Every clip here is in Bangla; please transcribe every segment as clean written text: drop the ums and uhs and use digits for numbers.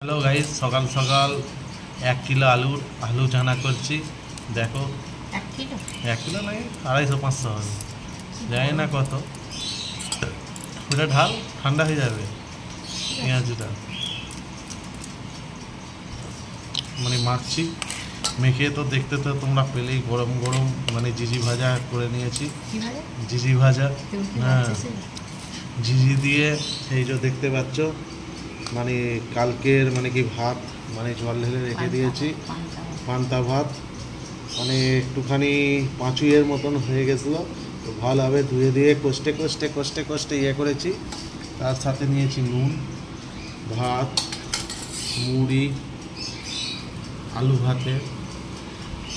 হ্যালো গাইস, সকাল সকাল 1 কিলো আলু চানা করছি। দেখো 1 কিলো নয়, 250-500 হবে, জানি না কত। ওটা ঢাল, ঠান্ডা হয়ে যাবে। পেঁয়াজটা মানে মাখছি, মেখে তো দেখতে তো তোমরা পেলেই গরম গরম মানে জিজি ভাজা করে নিয়েছি। জিজি ভাজা, হ্যাঁ, জিজি দিয়ে এই যে দেখতে পাচ্ছ মানে কালকের মানে কি ভাত মানে জল ঢেলে রেখে দিয়েছি, পান্তা ভাত মানে একটুখানি পাঁচুইয়ের মতন হয়ে গেছিলো। তো ভালোভাবে ধুয়ে দিয়ে কষ্টে কষ্টে কষ্টে কষ্টে ইয়ে করেছি। তার সাথে নিয়েছি নুন, ভাত, মুড়ি, আলু ভাতে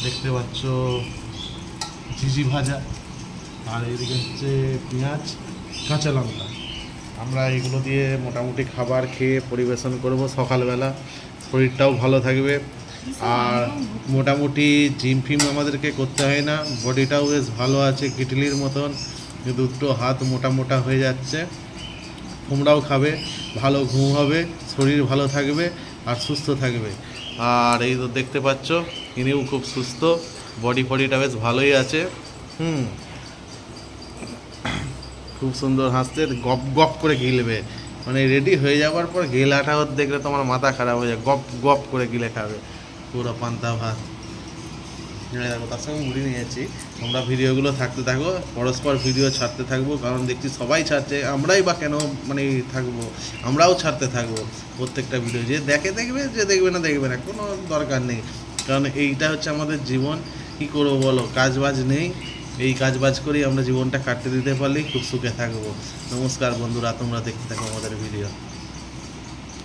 দেখতে পাচ্ছ, ঝিঝি ভাজা, আর এদিকে হচ্ছে পেঁয়াজ, কাঁচা লঙ্কা। আমরা এগুলো দিয়ে মোটামুটি খাবার খেয়ে পরিবেশন করব সকালবেলা। শরীরটাও ভালো থাকবে, আর মোটামুটি জিম ফিম আমাদেরকে করতে হয় না, বডিটাও বেশ ভালো আছে কিটলির মতন, দুটো হাত মোটা মোটা হয়ে যাচ্ছে। তোমরাও খাবে, ভালো ঘুম হবে, শরীর ভালো থাকবে আর সুস্থ থাকবে। আর এই তো দেখতে পাচ্ছ ইনিও খুব সুস্থ, বডি ফডিটা বেশ ভালোই আছে। খুব সুন্দর হাসতে, গপ গপ করে গিলবে, মানে রেডি হয়ে যাওয়ার পর গেলাটা দেখলে তোমার মাথা খারাপ হয়ে যায়, গপ গপ করে গিলে খাবে পুরো পান্তা ভাত। দেখো তার সঙ্গে মুড়ি নিয়েছি। তোমরা ভিডিওগুলো থাকতে থাকো, পরস্পর ভিডিও ছাড়তে থাকবো, কারণ দেখছি সবাই ছাড়ছে, আমরাই বা কেন মানে থাকবো, আমরাও ছাড়তে থাকবো প্রত্যেকটা ভিডিও। যে দেখে দেখবে, যে দেখবে না দেখবে না, কোনো দরকার নেই, কারণ এইটা হচ্ছে আমাদের জীবন। কী করবো বলো, কাজ বাজ নেই, এই কাজ বাজ করেই আমরা জীবনটা কাটতে দিতে পারলেই খুব সুখে থাকবো। নমস্কার বন্ধুরা, তোমরা দেখতে থাকো আমাদের ভিডিও।